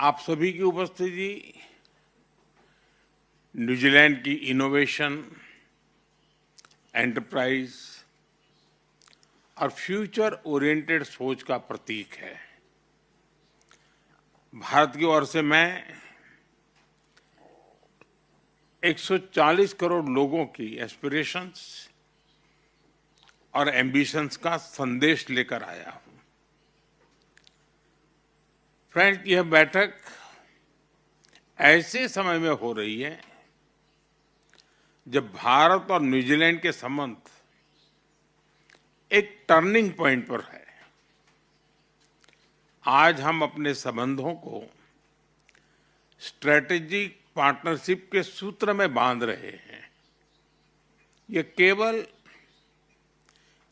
आप सभी की उपस्थिति न्यूजीलैंड की इनोवेशन, एंटरप्राइज और फ्यूचर ओरिएंटेड सोच का प्रतीक है। भारत की ओर से मैं 140 करोड़ लोगों की एस्पिरेशंस और एम्बिशंस का संदेश लेकर आया हूं। फ्रेंड्स, यह बैठक ऐसे समय में हो रही है जब भारत और न्यूजीलैंड के संबंध एक टर्निंग पॉइंट पर है। आज हम अपने संबंधों को स्ट्रेटेजिक पार्टनरशिप के सूत्र में बांध रहे हैं। ये केवल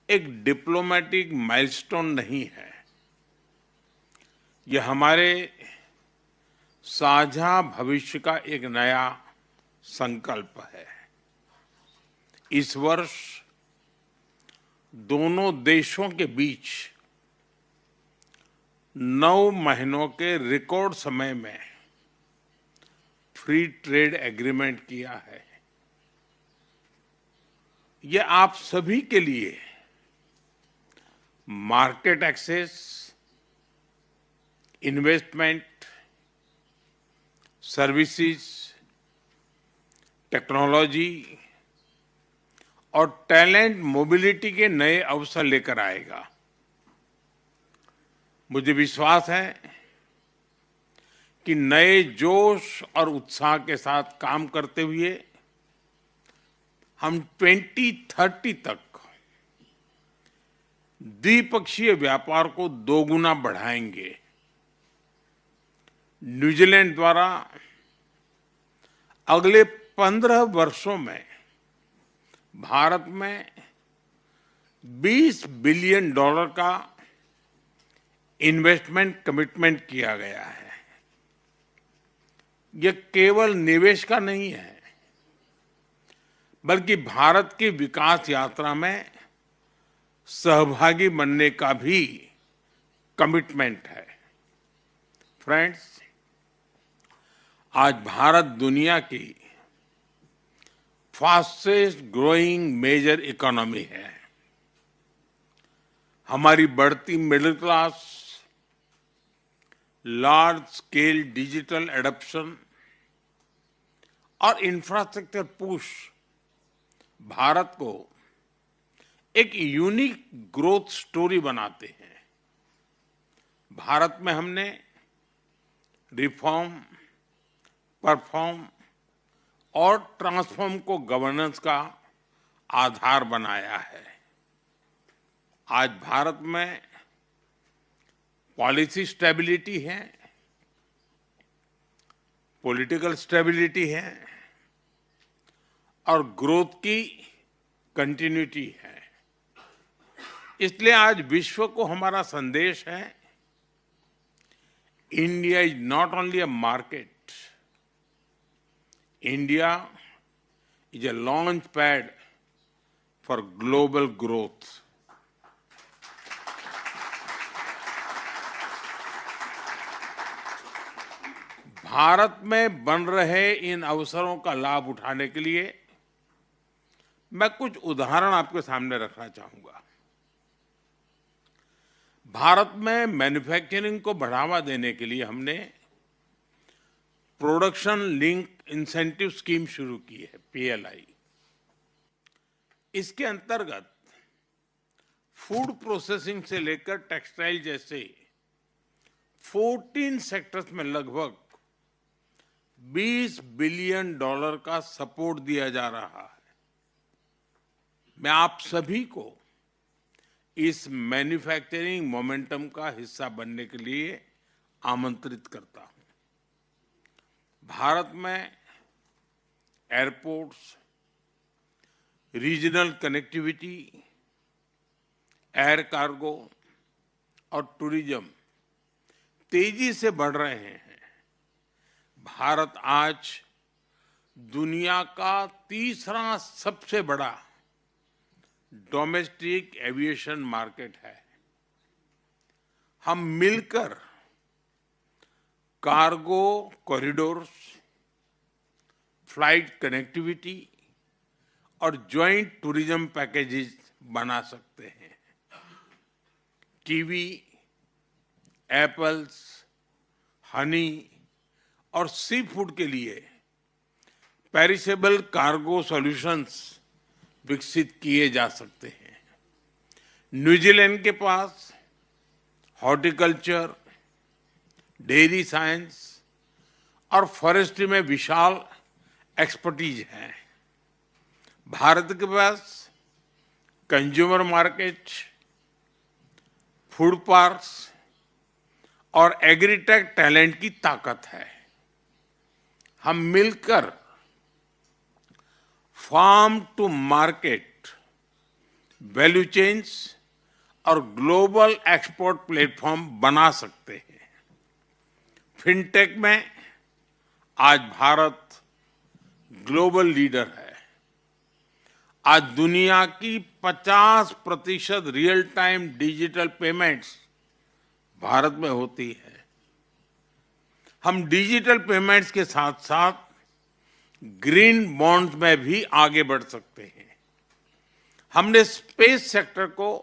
एक डिप्लोमेटिक माइलस्टोन नहीं है, यह हमारे साझा भविष्य का एक नया संकल्प है। इस वर्ष दोनों देशों के बीच 9 महीनों के रिकॉर्ड समय में फ्री ट्रेड एग्रीमेंट किया है। यह आप सभी के लिए market access, investment, services, technology और टैलेंट मोबिलिटी के नए अवसर लेकर आएगा। मुझे विश्वास है कि नए जोश और उत्साह के साथ काम करते हुए हम 2030 तक द्विपक्षीय व्यापार को दोगुना बढ़ाएंगे। न्यूजीलैंड द्वारा अगले 15 वर्षों में भारत में $20 बिलियन का इन्वेस्टमेंट कमिटमेंट किया गया है। यह केवल निवेश का नहीं है, बल्कि भारत की विकास यात्रा में सहभागी बनने का भी कमिटमेंट है। फ्रेंड्स, आज भारत दुनिया की फास्टेस्ट ग्रोइंग मेजर इकोनॉमी है। हमारी बढ़ती middle class, large scale digital adoption और इंफ्रास्ट्रक्चर पुश भारत को एक यूनिक ग्रोथ स्टोरी बनाते हैं। भारत में हमने रिफॉर्म, परफॉर्म और ट्रांसफॉर्म को गवर्नेंस का आधार बनाया है। आज भारत में पॉलिसी स्टेबिलिटी है, पॉलिटिकल स्टेबिलिटी है और ग्रोथ की कंटिन्यूटी है। इसलिए आज विश्व को हमारा संदेश है, India is not only a market, India is a launch pad for global growth. Bharat में बन रहे इन अवसरों का लाभ उठाने के लिए मैं कुछ उदाहरण आपके सामने रखना चाहूंगा। भारत में मैन्युफैक्चरिंग को बढ़ावा देने के लिए हमने प्रोडक्शन लिंक इंसेंटिव स्कीम शुरू की है, PLI। इसके अंतर्गत फूड प्रोसेसिंग से लेकर टेक्सटाइल जैसे 14 सेक्टर्स में लगभग $20 बिलियन का सपोर्ट दिया जा रहा है। मैं आप सभी को इस मैन्युफैक्चरिंग मोमेंटम का हिस्सा बनने के लिए आमंत्रित करता हूं। भारत में airports, regional connectivity, air cargo और टूरिज्म तेजी से बढ़ रहे हैं। भारत आज दुनिया का तीसरा सबसे बड़ा डोमेस्टिक एविएशन मार्केट है। हम मिलकर कार्गो कॉरिडोर्स, फ्लाइट कनेक्टिविटी और ज्वाइंट टूरिज्म पैकेजेस बना सकते हैं। कीवी, एप्पल्स, हनी और सी फूड के लिए पेरिशेबल कार्गो सॉल्यूशंस विकसित किए जा सकते हैं। न्यूजीलैंड के पास हॉर्टिकल्चर, डेयरी साइंस और फॉरेस्ट्री में विशाल एक्सपर्टीज है। भारत के पास कंज्यूमर मार्केट, फूड पार्क्स और एग्रीटेक टैलेंट की ताकत है। हम मिलकर farm to market, value chains और ग्लोबल एक्सपोर्ट प्लेटफॉर्म बना सकते हैं। फिनटेक में आज भारत ग्लोबल लीडर है। आज दुनिया की 50% real time digital payments Bharat में होती है। हम डिजिटल पेमेंट्स के साथ साथ ग्रीन बॉन्ड में भी आगे बढ़ सकते हैं। हमने स्पेस सेक्टर को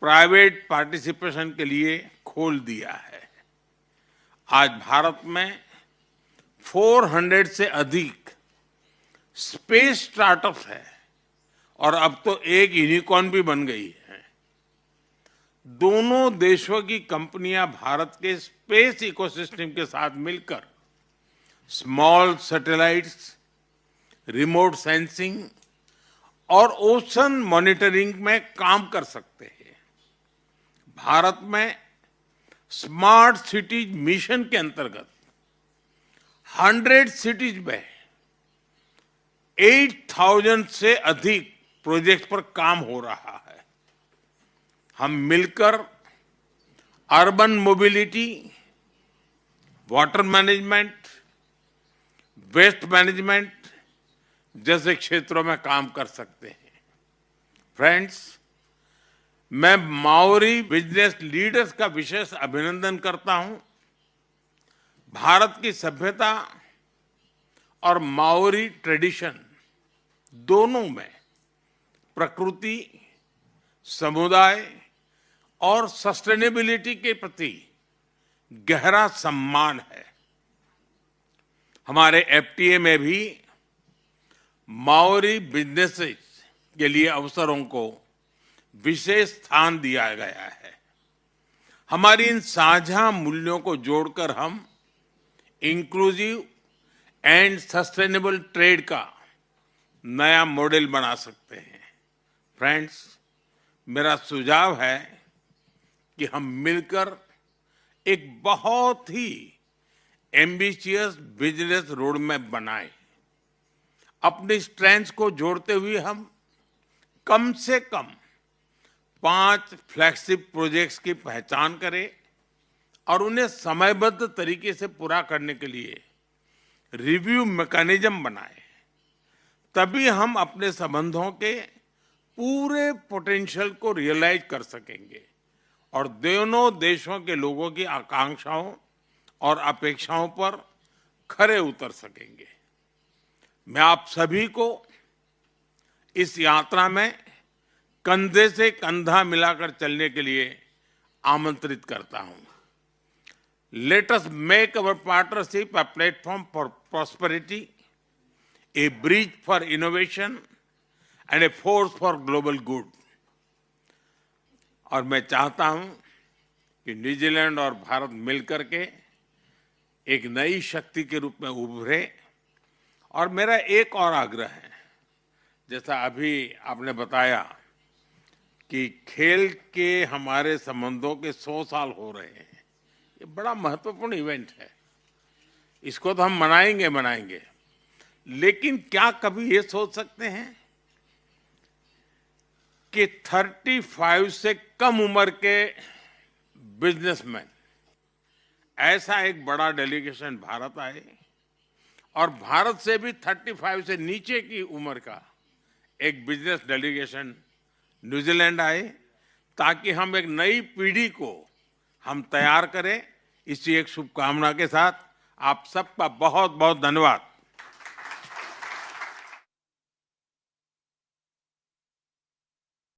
प्राइवेट पार्टिसिपेशन के लिए खोल दिया है। आज भारत में 400 से अधिक स्पेस स्टार्टअप्स है और अब तो एक यूनिकॉर्न भी बन गई है। दोनों देशों की कंपनियां भारत के स्पेस इकोसिस्टम के साथ मिलकर स्मॉल सैटेलाइट्स, रिमोट सेंसिंग और ओशन मॉनिटरिंग में काम कर सकते हैं। भारत में स्मार्ट सिटीज मिशन के अंतर्गत 100 सिटीज में 8,000 से अधिक प्रोजेक्ट पर काम हो रहा है। हम मिलकर urban mobility, water management, waste management जैसे क्षेत्रों में काम कर सकते हैं। फ्रेंड्स, मैं माओरी बिजनेस लीडर्स का विशेष अभिनंदन करता हूं। भारत की सभ्यता और माओरी ट्रेडिशन दोनों में प्रकृति, समुदाय और सस्टेनेबिलिटी के प्रति गहरा सम्मान है। हमारे एफटीए में भी माओरी बिजनेसेस के लिए अवसरों को विशेष स्थान दिया गया है। हमारी इन साझा मूल्यों को जोड़कर हम इंक्लूसिव एंड सस्टेनेबल ट्रेड का नया मॉडल बना सकते हैं। फ्रेंड्स, मेरा सुझाव है कि हम मिलकर एक बहुत ही एम्बिशियस बिजनेस रोड मैप बनाएं। अपनी स्ट्रेंथ को जोड़ते हुए हम कम से कम 5 फ्लैगशिप प्रोजेक्ट्स की पहचान करें और उन्हें समयबद्ध तरीके से पूरा करने के लिए रिव्यू मैकेनिज्म बनाएं। तभी हम अपने संबंधों के पूरे पोटेंशियल को रियलाइज कर सकेंगे और दोनों देशों के लोगों की आकांक्षाओं और अपेक्षाओं पर खरे उतर सकेंगे। मैं आप सभी को इस यात्रा में कंधे से कंधा मिलाकर चलने के लिए आमंत्रित करता हूं। Let us make our partnership a platform for prosperity, A bridge for innovation and a force for global good. और मैं चाहता हूं कि न्यूजीलैंड और भारत मिलकर के एक नई शक्ति के रूप में उभरे। और मेरा एक और आग्रह है, जैसा अभी आपने बताया कि खेल के हमारे संबंधों के 100 साल हो रहे हैं। ये बड़ा महत्वपूर्ण इवेंट है, इसको तो हम मनाएंगे, लेकिन क्या कभी ये सोच सकते हैं कि 35 से कम उम्र के बिजनेसमैन ऐसा एक बड़ा डेलीगेशन भारत आए और भारत से भी 35 से नीचे की उम्र का एक बिजनेस डेलीगेशन न्यूजीलैंड आए, ताकि हम एक नई पीढ़ी को हम तैयार करें, इसी एक शुभकामना के साथ आप सबका बहुत बहुत धन्यवाद।